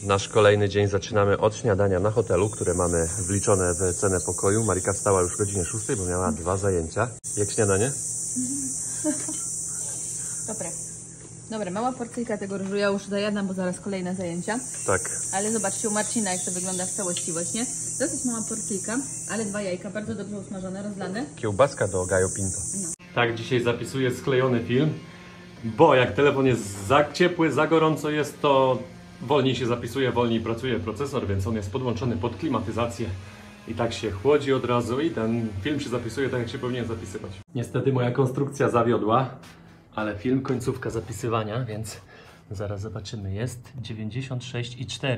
Nasz kolejny dzień zaczynamy od śniadania na hotelu, które mamy wliczone w cenę pokoju. Marika wstała już o godzinie 6, bo miała 2 zajęcia. Jak śniadanie? Dobre, mała porcyjka tego ryżu, ja już zajadam, bo zaraz kolejne zajęcia. Tak. Ale zobaczcie u Marcina, jak to wygląda w całości właśnie. Dosyć mała porcyjka, ale 2 jajka, bardzo dobrze usmażone, rozlane. Kiełbaska do gallo pinto. No. Tak, dzisiaj zapisuję sklejony film, bo jak telefon jest za ciepły, za gorąco jest, to wolniej się zapisuje, wolniej pracuje procesor, więc on jest podłączony pod klimatyzację i tak się chłodzi od razu i ten film się zapisuje tak, jak się powinien zapisywać. Niestety moja konstrukcja zawiodła, ale film końcówka zapisywania, więc zaraz zobaczymy. Jest 96,4,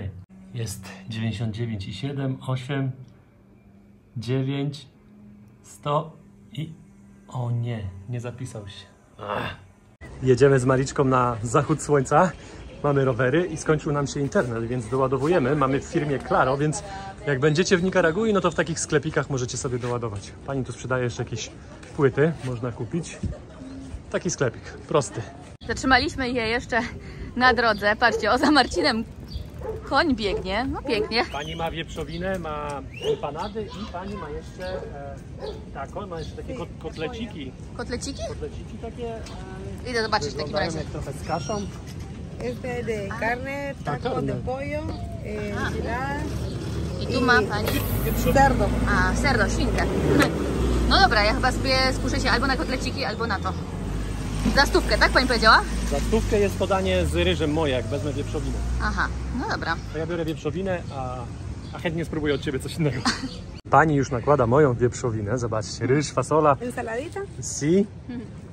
jest 99,7, 8, 9, 100 i... O nie zapisał się. Jedziemy z Mariczką na zachód słońca. Mamy rowery i skończył nam się internet, więc doładowujemy. Mamy w firmie Claro, więc jak będziecie w Nikaragui, no to w takich sklepikach możecie sobie doładować. Pani tu sprzedaje jeszcze jakieś płyty, można kupić. Taki sklepik, prosty. Zatrzymaliśmy je jeszcze na drodze. Patrzcie, o za Marcinem koń biegnie, no pięknie. Pani ma wieprzowinę, ma empanady i pani ma jeszcze ma jeszcze takie kotleciki. Kotleciki? Kotleciki takie. Idę zobaczyć w takim razie. Jak trochę z kaszą. Este de carne, taco de pollo, enchilada. I tu ma pani Cerdo. serdo, świnkę. No dobra, ja chyba sobie skuszę się albo na kotleciki, albo na to. Za 100, tak pani powiedziała? Za 100 jest podanie z ryżem moje, jak wezmę wieprzowinę. Aha, no dobra. To ja biorę wieprzowinę, a chętnie spróbuję od ciebie coś innego. Pani już nakłada moją wieprzowinę, zobaczcie, ryż, fasola. Ensaladita? Si.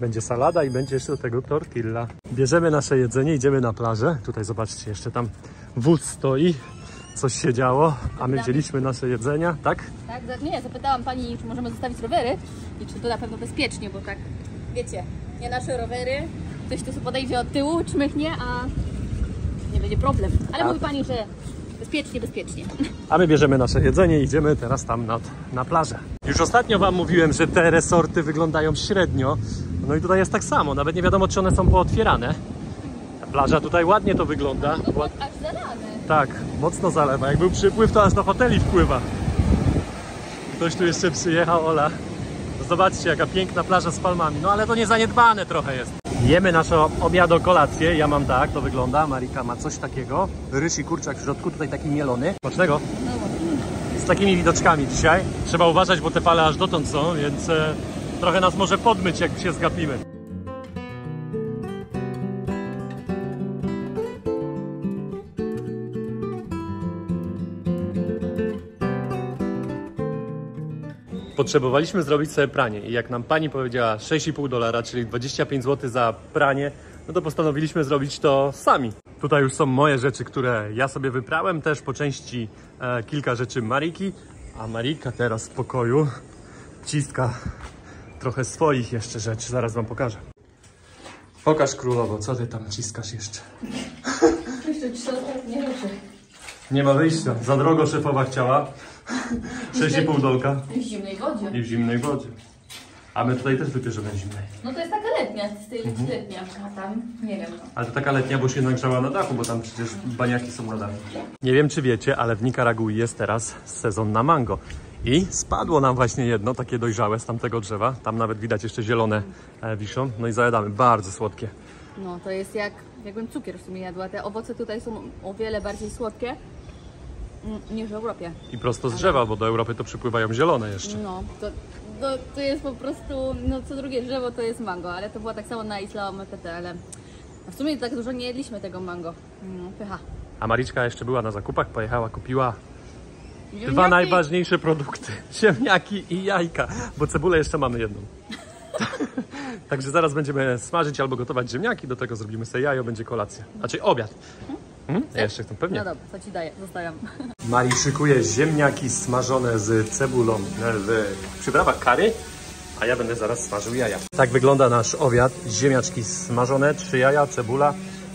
Będzie salada i będzie jeszcze do tego tortilla. Bierzemy nasze jedzenie, idziemy na plażę. Tutaj zobaczcie, jeszcze tam wóz stoi. Coś się działo, a my wzięliśmy nasze jedzenia, tak? Tak, nie, zapytałam pani, czy możemy zostawić rowery i czy to na pewno bezpiecznie, bo tak, wiecie, nie nasze rowery, ktoś tu podejdzie od tyłu, czmychnie, a nie będzie problem. Ale mówi pani, że bezpiecznie. A my bierzemy nasze jedzenie i idziemy teraz tam na plażę. Już ostatnio wam mówiłem, że te resorty wyglądają średnio. No i tutaj jest tak samo, nawet nie wiadomo, czy one są pootwierane. Ta plaża tutaj ładnie to wygląda. No aż zalane. Tak, mocno zalewa. Jak był przypływ, to aż do hoteli wpływa. Ktoś tu jeszcze przyjechał, Ola. Zobaczcie, jaka piękna plaża z palmami. No ale to niezaniedbane trochę jest. Jemy naszą obiado-kolację. Ja mam tak, to wygląda. Marika ma coś takiego. Ryż i kurczak w środku, tutaj taki mielony. Smacznego. Z takimi widoczkami dzisiaj. Trzeba uważać, bo te fale aż dotąd są, więc trochę nas może podmyć, jak się zgapimy. Potrzebowaliśmy zrobić sobie pranie i jak nam pani powiedziała $6,5, czyli 25 zł za pranie, no to postanowiliśmy zrobić to sami. Tutaj już są moje rzeczy, które ja sobie wyprałem, też po części kilka rzeczy Mariki, a Marika teraz w pokoju ciska trochę swoich jeszcze rzeczy, zaraz wam pokażę. Pokaż królowo, co ty tam ciskasz jeszcze? Jeszcze 3 ostatnie rzeczy. Nie ma wyjścia, za drogo szefowa chciała. 6,5 dolka. I w zimnej wodzie. I w zimnej wodzie. A my tutaj też wybierzemy zimnej. No to jest taka letnia, letnia, a tam nie wiem. Ale to taka letnia, bo się nagrzała na dachu, bo tam przecież baniaki są na dachu. Nie wiem, czy wiecie, ale w Nikaragui jest teraz sezon na mango. I spadło nam właśnie jedno, takie dojrzałe z tamtego drzewa. Tam nawet widać jeszcze zielone wiszą. No i zajadamy, bardzo słodkie. No to jest jakbym cukier w sumie jadła. Te owoce tutaj są o wiele bardziej słodkie niż w Europie. I prosto z drzewa, bo do Europy to przypływają zielone jeszcze. No, to jest po prostu, no co drugie drzewo to jest mango, ale to było tak samo na Isla Ometepe, ale w sumie tak dużo nie jedliśmy tego mango. Pycha. A Mariczka jeszcze była na zakupach, pojechała, kupiła Ziemniaki. 2 najważniejsze produkty. Ziemniaki i jajka, bo cebulę jeszcze mamy jedną. Także zaraz będziemy smażyć albo gotować ziemniaki, do tego zrobimy sobie jajo, będzie kolacja. Znaczy obiad. Ja jeszcze chcę, pewnie. No dobra, to ci daję, zostawiam. Mari szykuje ziemniaki smażone z cebulą w przyprawach curry, a ja będę zaraz smażył jaja. Tak wygląda nasz obiad. Ziemniaczki smażone, 3 jaja, cebula.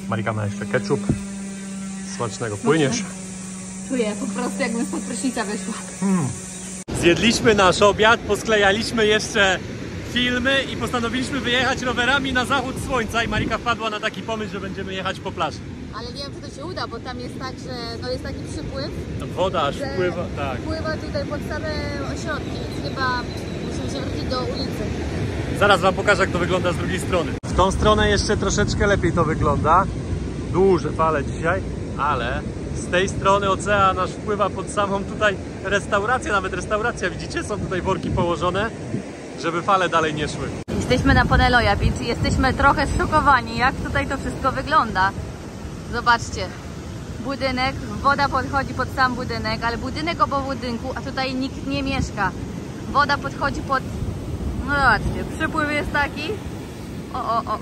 Marika ma jeszcze ketchup. Smacznego. Płyniesz? Czuję po prostu, jakbym spod prysznica wyszła. Zjedliśmy nasz obiad, posklejaliśmy jeszcze filmy i postanowiliśmy wyjechać rowerami na zachód słońca i Marika wpadła na taki pomysł, że będziemy jechać po plaży. Ale nie wiem, czy to się uda, bo tam jest tak, że no jest taki przypływ. Woda aż że wpływa, tak. Wpływa tutaj pod same ośrodki, więc chyba musimy się wrócić do ulicy. Zaraz wam pokażę, jak to wygląda z drugiej strony. W tą stronę jeszcze troszeczkę lepiej to wygląda. Duże fale dzisiaj, ale z tej strony ocean aż wpływa pod samą tutaj restaurację, nawet restauracja, widzicie? Są tutaj worki położone, żeby fale dalej nie szły. Jesteśmy na Poneloja Beach i jesteśmy trochę zszokowani, jak tutaj to wszystko wygląda. Zobaczcie, budynek, woda podchodzi pod sam budynek, ale budynek obok budynku, a tutaj nikt nie mieszka. Woda podchodzi pod... No zobaczcie, przypływ jest taki.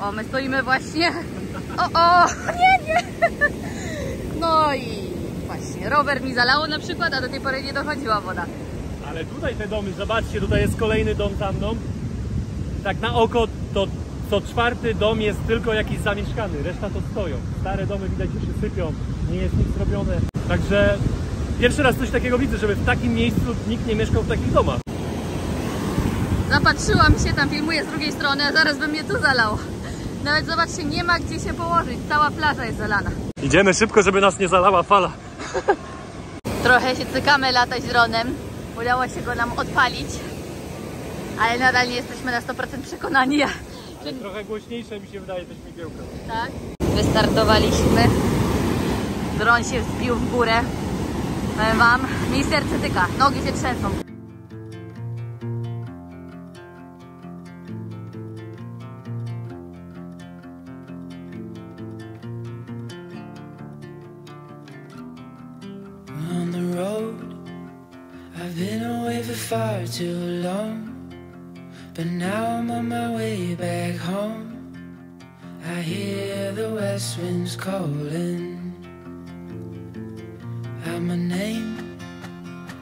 O, my stoimy właśnie. Nie. No i właśnie, rower mi zalało na przykład, a do tej pory nie dochodziła woda. Ale tutaj te domy, zobaczcie, tutaj jest kolejny dom za mną. Tak na oko to co czwarty dom jest tylko jakiś zamieszkany, reszta to stoją. Stare domy widać, że się sypią, nie jest nic robione. Także pierwszy raz coś takiego widzę, żeby w takim miejscu nikt nie mieszkał w takich domach. Zapatrzyłam się, tam filmuję z drugiej strony, a zaraz by mnie tu zalało. Nawet zobaczcie, nie ma gdzie się położyć, cała plaża jest zalana. Idziemy szybko, żeby nas nie zalała fala. Trochę się cykamy latać dronem, udało się go nam odpalić, ale nadal nie jesteśmy na 100% przekonani. Ale trochę głośniejsze mi się wydaje te śmigiełka. Tak? Wystartowaliśmy, dron się wzbił w górę, powiem wam, mi serce tyka, nogi się trzęsą. On the road, I've been away for far too long, but now I'm on my way back home. I hear the west winds calling out my name.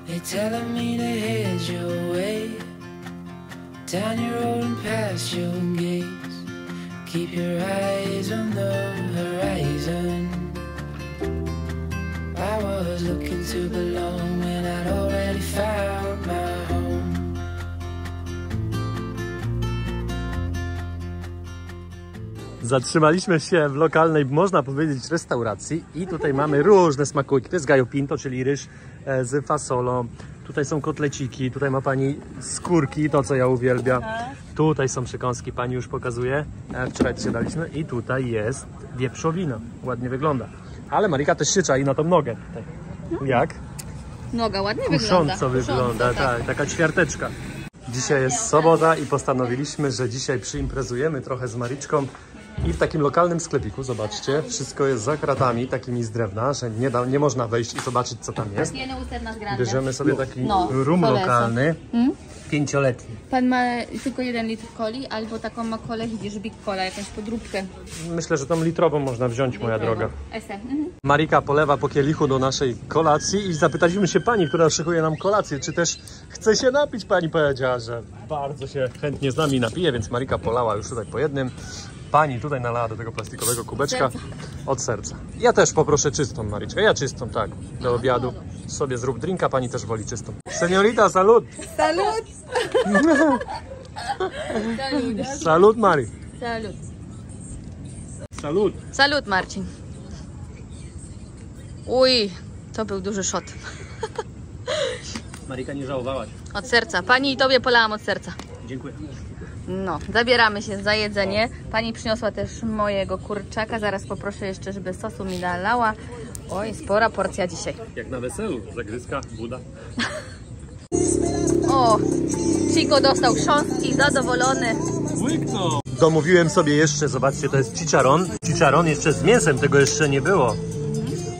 They telling me to head your way, down your road and past your gates. Keep your eyes on the horizon. I was looking to belong when I'd already found my home. Zatrzymaliśmy się w lokalnej, można powiedzieć, restauracji i tutaj mamy różne smakołyki. To jest gallo pinto, czyli ryż z fasolą. Tutaj są kotleciki, tutaj ma pani skórki, to co ja uwielbiam. Tutaj są przekąski, pani już pokazuje. Wczoraj się daliśmy i tutaj jest wieprzowina. Ładnie wygląda. Ale Marika też się czai na tą nogę. Jak? Noga ładnie Kusząco wygląda, tak, taka ćwiarteczka. Dzisiaj jest sobota i postanowiliśmy, że dzisiaj przyimprezujemy trochę z Mariczką i w takim lokalnym sklepiku, zobaczcie, wszystko jest za kratami, takimi z drewna, że nie można wejść i zobaczyć, co tam jest. Bierzemy sobie taki rum lokalny, 5-letni. Pan ma tylko 1 litr coli, albo taką ma kolę, widzisz, Big Cola, jakąś podróbkę. Myślę, że tą litrową można wziąć, moja droga. SE. Marika polewa po kielichu do naszej kolacji i zapytaliśmy się pani, która szykuje nam kolację, czy też chce się napić. Pani powiedziała, że bardzo się chętnie z nami napije, więc Marika polała już tutaj po jednym. Pani tutaj nalała do tego plastikowego kubeczka od serca. Ja też poproszę czystą, Mariczkę. Ja czystą, tak. Do obiadu sobie zrób drinka, pani też woli czystą. Seniorita, salud! Salud! Salud, Mari! Salut. Salud! Salut, Marcin. Uj, to był duży szot. Marika, nie żałowałaś. Od serca. Pani i tobie polałam od serca. Dziękuję. No, zabieramy się za jedzenie. Pani przyniosła też mojego kurczaka. Zaraz poproszę jeszcze, żeby sosu mi nalała. Oj, spora porcja dzisiaj. Jak na weselu, zagryzka, buda. O, Chico dostał chrząstki, zadowolony. Łyknął! Domówiłem sobie jeszcze, zobaczcie, to jest chicharron. Chicharron jeszcze z mięsem, tego jeszcze nie było.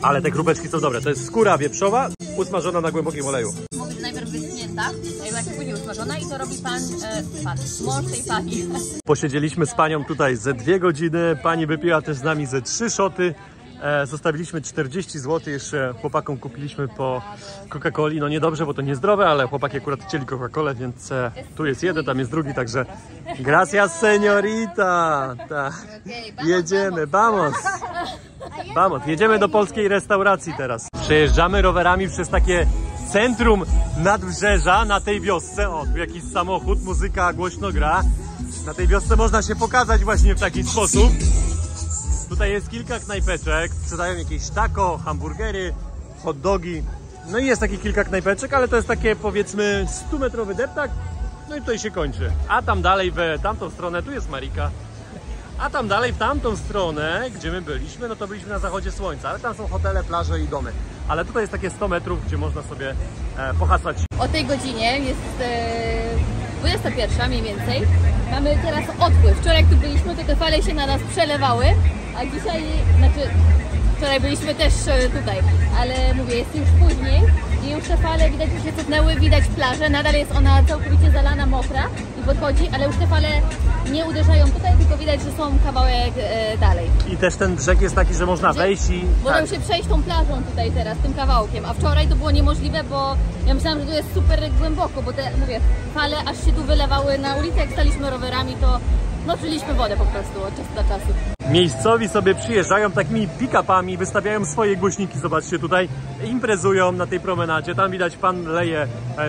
Ale te krupeczki są dobre. To jest skóra wieprzowa, usmażona na głębokim oleju. Może być najpierw wyschnięta, a jak później usmażona i to robi mąż tej pani. Posiedzieliśmy z panią tutaj ze 2 godziny. Pani wypiła też z nami ze 3 szoty. Zostawiliśmy 40 zł, jeszcze chłopakom kupiliśmy po Coca-Coli. No niedobrze, bo to niezdrowe, ale chłopaki akurat chcieli Coca-Colę, więc tu jest jeden, tam jest drugi, także gracias, señorita. Tak. Jedziemy, vamos. Vamos, jedziemy do polskiej restauracji teraz. Przejeżdżamy rowerami przez takie centrum nadbrzeża na tej wiosce. O, tu jakiś samochód, muzyka głośno gra. Na tej wiosce można się pokazać właśnie w taki sposób. Tutaj Tutaj jest kilka knajpeczek, sprzedają jakieś taco, hamburgery, hot dogi. No i jest takich kilka knajpeczek, ale to jest takie powiedzmy 100-metrowy deptak. No i tutaj się kończy. A tam dalej w tamtą stronę, tu jest Marika. A tam dalej w tamtą stronę, gdzie my byliśmy, no to byliśmy na zachodzie słońca. Ale tam są hotele, plaże i domy. Ale tutaj jest takie 100 metrów, gdzie można sobie pohasać. O tej godzinie jest 21 mniej więcej. Mamy teraz odpływ. Wczoraj jak tu byliśmy, to te fale się na nas przelewały, a dzisiaj, znaczy wczoraj byliśmy też tutaj, ale mówię, jest już później i już te fale widać, że się cofnęły, widać plażę, nadal jest ona całkowicie zalana, mokra i podchodzi, ale już te fale nie uderzają tutaj, tylko widać, że są kawałek dalej. I też ten brzeg jest taki, że można wejść i... Można się przejść tą plażą tutaj teraz, tym kawałkiem, a wczoraj to było niemożliwe, bo ja myślałam, że tu jest super głęboko, bo te, mówię, fale aż się tu wylewały na ulicę, jak staliśmy rowerami, to no czuliśmy wodę po prostu od czasu do czasu. Miejscowi sobie przyjeżdżają takimi pick-upami, wystawiają swoje głośniki, zobaczcie tutaj, imprezują na tej promenadzie, tam widać pan leje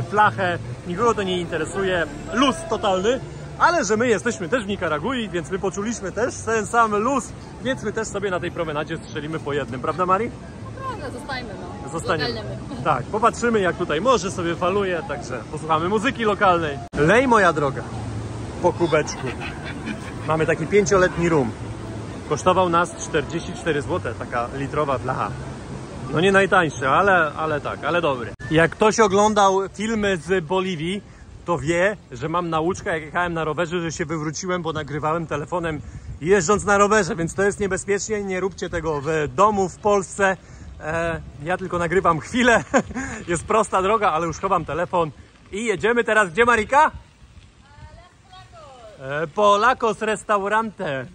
flachę, nikogo to nie interesuje, luz totalny, ale że my jesteśmy też w Nikaragui, więc my poczuliśmy też ten sam luz, więc my też sobie na tej promenadzie strzelimy po jednym, prawda Mari? Prawda, zostańmy no. Zostaniemy. Lokalnymi. Tak, popatrzymy jak tutaj morze sobie faluje, także posłuchamy muzyki lokalnej. Lej moja droga, po kubeczku. Mamy taki 5-letni rum. Kosztował nas 44 zł, taka litrowa blacha. No nie najtańszy, ale tak, ale dobry. Jak ktoś oglądał filmy z Boliwii, to wie, że mam nauczkę, jak jechałem na rowerze, że się wywróciłem, bo nagrywałem telefonem jeżdżąc na rowerze, więc to jest niebezpiecznie, nie róbcie tego w domu w Polsce. Ja tylko nagrywam chwilę, jest prosta droga, ale już chowam telefon i jedziemy teraz gdzie, Marika? Polakos Restaurante.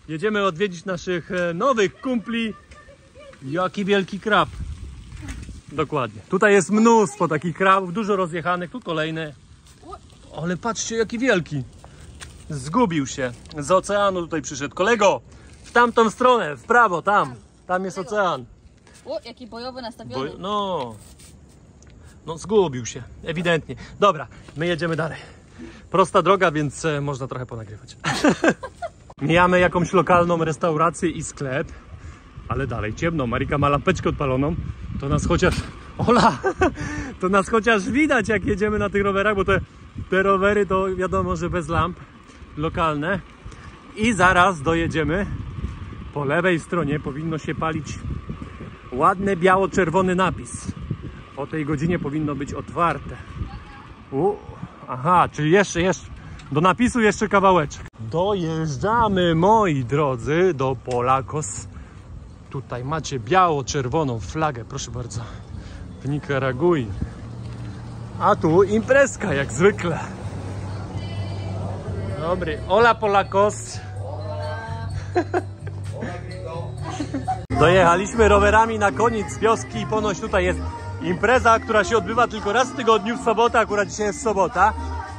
Jedziemy odwiedzić naszych nowych kumpli. Jaki wielki krab. Dokładnie. Tutaj jest mnóstwo takich krabów, dużo rozjechanych. Tu kolejny. Ale patrzcie, jaki wielki. Zgubił się. Z oceanu tutaj przyszedł. Kolego, w tamtą stronę, w prawo, tam. Tam jest ocean. O, jaki bojowy nastawiony. No zgubił się, ewidentnie. Dobra, my jedziemy dalej. Prosta droga, więc można trochę ponagrywać. Mijamy jakąś lokalną restaurację i sklep, ale dalej ciemno. Marika ma lampeczkę odpaloną, to nas chociaż... Ola! To nas chociaż widać, jak jedziemy na tych rowerach, bo te rowery to wiadomo, że bez lamp, lokalne. I zaraz dojedziemy. Po lewej stronie powinno się palić ładny biało-czerwony napis. O tej godzinie powinno być otwarte. Aha, czyli jeszcze do napisu jeszcze kawałeczek. Dojeżdżamy, moi drodzy, do Polakos. Tutaj macie biało-czerwoną flagę, proszę bardzo, w Nikaragui. A tu imprezka, jak zwykle. Dobry, hola Polakos. Dojechaliśmy rowerami na koniec wioski i ponoć tutaj jest impreza, która się odbywa tylko raz w tygodniu, w sobotę, akurat dzisiaj jest sobota.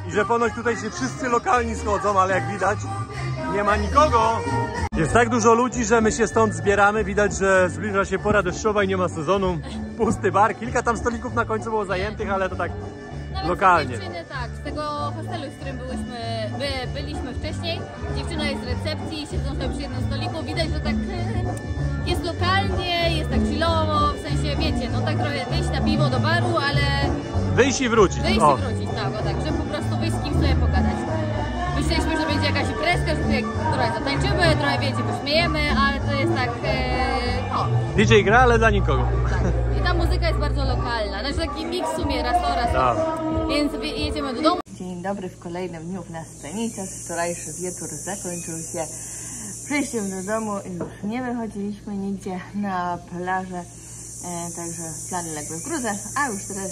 I że ponoć tutaj się wszyscy lokalni schodzą, ale jak widać nie ma nikogo. Jest tak dużo ludzi, że my się stąd zbieramy. Widać, że zbliża się pora deszczowa i nie ma sezonu. Pusty bar, kilka tam stolików na końcu było zajętych, ale to tak nawet lokalnie. Dziewczyny, tak, z tego hostelu, z którym byliśmy wcześniej, dziewczyna jest z recepcji, siedzą sobie przy jednym stoliku, widać, że tak jest lokalnie, jest tak chillowo, w sensie wiecie, no tak trochę wyjść na piwo do baru, ale... Wyjść i wrócić. Wyjść i wrócić, tak, o tak, żeby po prostu wyjść z kim sobie pogadać. Myśleliśmy, że będzie jakaś imprezka, że tutaj trochę zatańczymy, trochę wiecie, pośmiejemy, ale to jest tak, no. DJ gra, ale dla nikogo. Tak. I ta muzyka jest bardzo lokalna, znaczy taki miks w sumie raz. Tak. Więc jedziemy do domu. Dzień dobry w kolejnym dniu w Nastenicach. Wczorajszy wieczór zakończył się przyjściem do domu i już nie wychodziliśmy nigdzie na plażę, także plany legły w gruzach, a już teraz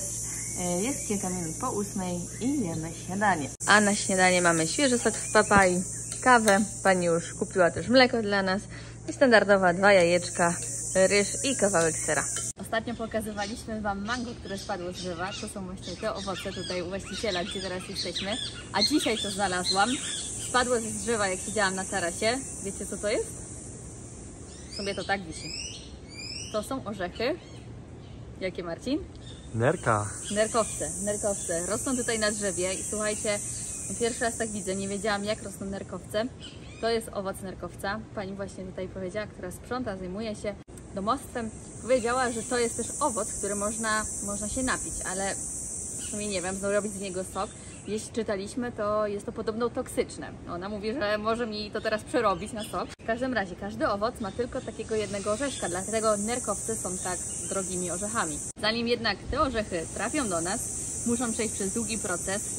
jest kilka minut po 8 i jemy śniadanie. A na śniadanie mamy świeży sok z papai, kawę, pani już kupiła też mleko dla nas i standardowa 2 jajeczka, ryż i kawałek sera. Ostatnio pokazywaliśmy Wam mango, które spadło z drzewa. To są właśnie te owoce tutaj u właściciela, gdzie teraz jesteśmy. A dzisiaj to znalazłam. Spadło z drzewa, jak siedziałam na tarasie. Wiecie, co to jest? Sobie to tak wisi. To są orzechy. Jakie, Marcin? Nerka. Nerkowce. Rosną tutaj na drzewie i słuchajcie, pierwszy raz tak widzę, nie wiedziałam jak rosną nerkowce. To jest owoc nerkowca. Pani właśnie tutaj powiedziała, która sprząta, zajmuje się domostwem, powiedziała, że to jest też owoc, który można się napić, ale w sumie nie wiem, zrobić z niego sok. Jeśli czytaliśmy, to jest to podobno toksyczne. Ona mówi, że może mi to teraz przerobić na sok. W każdym razie każdy owoc ma tylko takiego jednego orzeszka, dlatego nerkowce są tak drogimi orzechami. Zanim jednak te orzechy trafią do nas, muszą przejść przez długi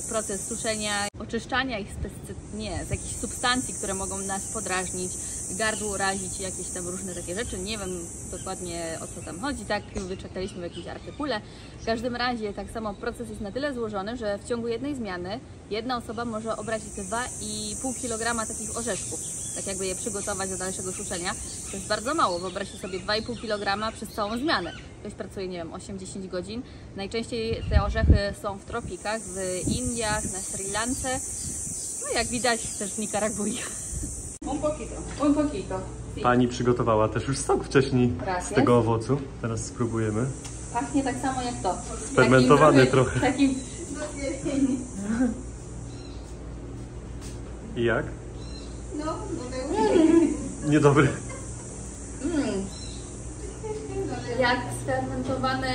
proces suszenia, oczyszczania ich z jakichś substancji, które mogą nas podrażnić, gardło razić, jakieś tam różne takie rzeczy. Nie wiem dokładnie, o co tam chodzi, tak wyczytaliśmy w jakimś artykule. W każdym razie tak samo proces jest na tyle złożony, że w ciągu jednej zmiany jedna osoba może obrać 2,5 kg takich orzeszków, tak jakby je przygotować do dalszego suszenia. To jest bardzo mało, wyobraźcie sobie 2,5 kg przez całą zmianę. Ktoś pracuje, nie wiem, 8-10 godzin. Najczęściej te orzechy są w tropikach, w Indiach, na Sri Lance, no jak widać też w Nikaragui. Un poquito. Pani przygotowała też już sok wcześniej z tego owocu. Teraz spróbujemy. Pachnie tak samo jak to. Sfermentowany trochę. Takim... I jak? No, niedobry. Jak sfermentowane...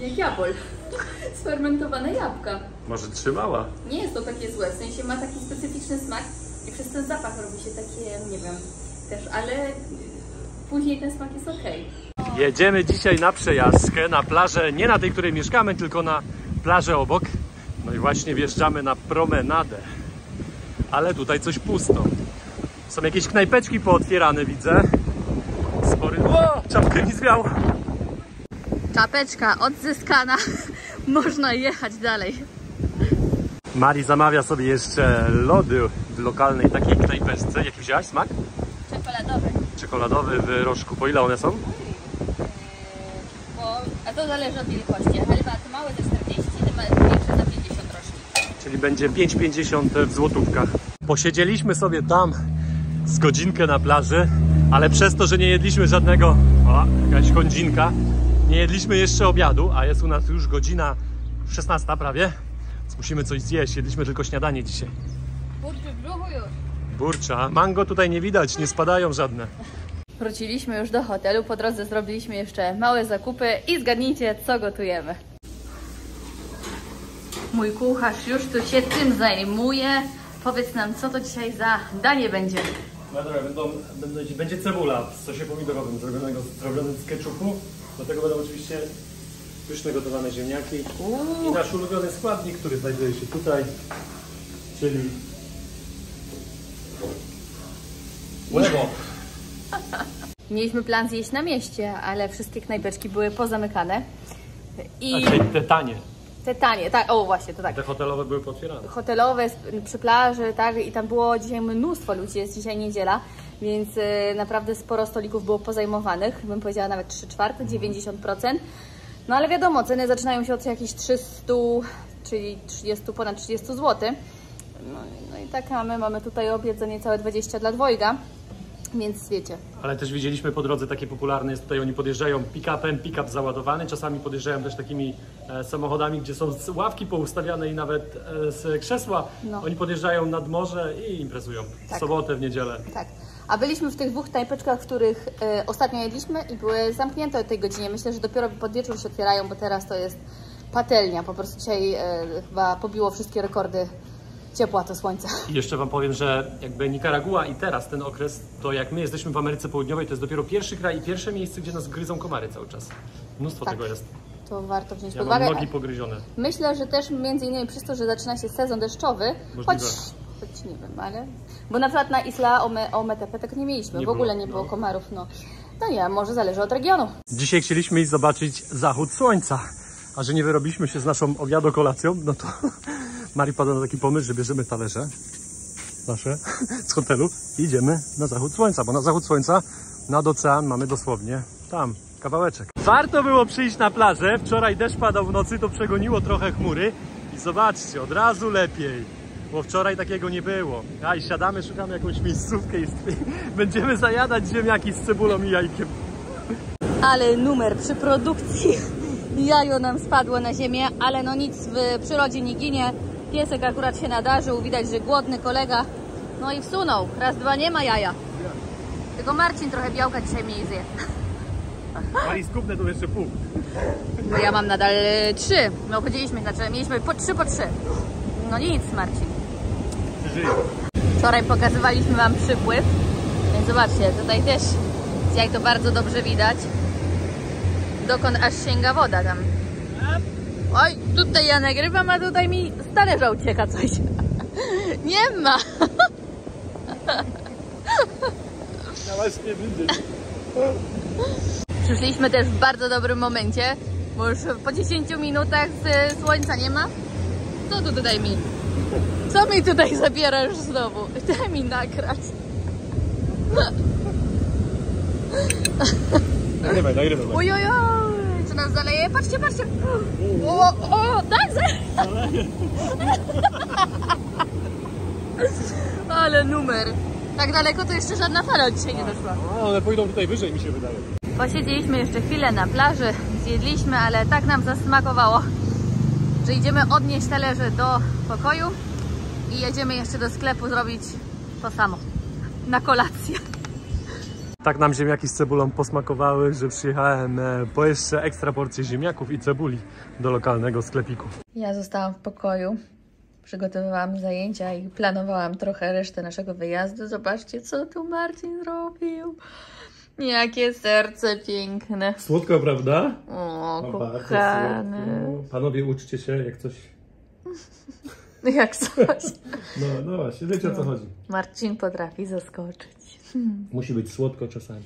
jak jabłol. Sfermentowane jabłka. Może trzymała? Nie jest to takie złe, w sensie ma taki specyficzny smak i przez ten zapach robi się takie, nie wiem, też, ale później ten smak jest okej. Jedziemy dzisiaj na przejażdżkę, na plażę, nie na tej, której mieszkamy, tylko na plażę obok. No i właśnie wjeżdżamy na promenadę. Ale tutaj coś pusto. Są jakieś knajpeczki pootwierane, widzę. Spory... O! Czapkę mi zwiał. Czapeczka odzyskana, można jechać dalej. Mari zamawia sobie jeszcze lody w lokalnej takiej knajpeczce. Jaki wzięłaś smak? Czekoladowy. Czekoladowy w rożku. Po ile one są? A to zależy od wielkości. Chyba te małe za 40, te większe za 50 rożki. Czyli będzie 5,50 w złotówkach. Posiedzieliśmy sobie tam z godzinkę na plaży, ale przez to, że nie jedliśmy żadnego... O, jakaś kądzinka. Nie jedliśmy jeszcze obiadu, a jest u nas już godzina 16 prawie. Więc musimy coś zjeść. Jedliśmy tylko śniadanie dzisiaj. Burczy w brzuchu już. Burcza. Mango tutaj nie widać, nie spadają żadne. Wróciliśmy już do hotelu. Po drodze zrobiliśmy jeszcze małe zakupy i zgadnijcie, co gotujemy. Mój kucharz już tu się tym zajmuje. Powiedz nam, co to dzisiaj za danie będzie. Będzie cebula w sosie pomidorowym zrobionym z ketchupu. Do tego będą oczywiście pyszne gotowane ziemniaki i nasz ulubiony składnik, który znajduje się tutaj, czyli łebo. Mieliśmy plan zjeść na mieście, ale wszystkie knajpeczki były pozamykane. I Znaczy te tanie. te tanie, tak, o właśnie, to tak. Te hotelowe były potwierane. Hotelowe przy plaży, tak, i tam było dzisiaj mnóstwo ludzi, jest dzisiaj niedziela, więc naprawdę sporo stolików było pozajmowanych, bym powiedziała nawet 3/4, 90%. No ale wiadomo, ceny zaczynają się od jakichś 300, czyli 30, ponad 30 zł. No i tak mamy tutaj obiad za niecałe 20 dla dwojga, więc wiecie. Ale też widzieliśmy po drodze takie popularne jest tutaj, oni podjeżdżają pick-upem, pick-up załadowany, czasami podjeżdżają też takimi samochodami, gdzie są ławki poustawiane i nawet krzesła. No. Oni podjeżdżają nad morze i imprezują w sobotę, w niedzielę. Tak. A byliśmy w tych dwóch knajpeczkach, w których ostatnio jedliśmy i były zamknięte o tej godzinie. Myślę, że dopiero pod wieczór się otwierają, bo teraz to jest patelnia. Po prostu dzisiaj chyba pobiło wszystkie rekordy ciepła to słońce. I jeszcze Wam powiem, że jakby Nikaragua i teraz ten okres, to jak my jesteśmy w Ameryce Południowej, to jest dopiero pierwszy kraj i pierwsze miejsce, gdzie nas gryzą komary cały czas. Mnóstwo tego jest. To warto wziąć Ja pod mam uwagę. nogi pogryzione. Myślę, że też między innymi przez to, że zaczyna się sezon deszczowy, choć nie wiem, ale... Bo na przykład na Isla Ometepe tego nie mieliśmy, Nie w ogóle było, nie było komarów, no. No nie, może zależy od regionu. Dzisiaj chcieliśmy iść zobaczyć zachód słońca, a że nie wyrobiliśmy się z naszą obiadokolacją, no to Mari padła na taki pomysł, że bierzemy talerze nasze z hotelu i idziemy na zachód słońca, bo na zachód słońca nad ocean mamy dosłownie tam kawałeczek. Warto było przyjść na plażę, wczoraj deszcz padał w nocy, to przegoniło trochę chmury i zobaczcie, od razu lepiej, bo wczoraj takiego nie było. A i siadamy, szukamy jakąś miejscówkę i będziemy zajadać ziemniaki z cebulą i jajkiem. Ale numer przy produkcji. Jajo nam spadło na ziemię, ale no nic w przyrodzie nie ginie. Piesek akurat się nadarzył, widać, że głodny kolega No i wsunął. Raz, dwa, nie ma jaja. Tylko Marcin trochę białka dzisiaj mniej zje. Mali skupne tu jeszcze pół. Bo ja mam nadal 3. My obchodziliśmy, znaczy mieliśmy po 3 po 3. No nic, Marcin. Przeżyję. Wczoraj pokazywaliśmy wam przypływ. Więc zobaczcie, tutaj też jak to bardzo dobrze widać. Dokąd aż sięga woda tam. Oj, tutaj ja nagrywam, a tutaj mi z talerza ucieka coś. Nie ma. No właśnie będzie. Przyszliśmy też w bardzo dobrym momencie, bo już po 10 minutach słońca nie ma. Co tu tutaj mi? Co mi tutaj zabierasz znowu? Daj mi nagrać. Nagrywaj. Ojojoj, czy nas zaleje? Patrzcie, patrzcie. O, tak zaleje. Ale numer. Tak daleko to jeszcze żadna fala dzisiaj nie doszła. No, one pójdą tutaj wyżej, mi się wydaje. Posiedzieliśmy jeszcze chwilę na plaży, zjedliśmy, ale tak nam zasmakowało, że idziemy odnieść talerze do pokoju i jedziemy jeszcze do sklepu zrobić to samo, na kolację. Tak nam ziemniaki z cebulą posmakowały, że przyjechałem po jeszcze ekstra porcję ziemniaków i cebuli do lokalnego sklepiku. Ja zostałam w pokoju, przygotowywałam zajęcia i planowałam trochę resztę naszego wyjazdu. Zobaczcie, co tu Marcin zrobił. Jakie serce piękne. Słodko, prawda? O, bardzo kochany. słodko. Panowie, uczcie się, jak coś... Jak coś. No właśnie, wiecie o co chodzi. Marcin potrafi zaskoczyć. Musi być słodko czasami.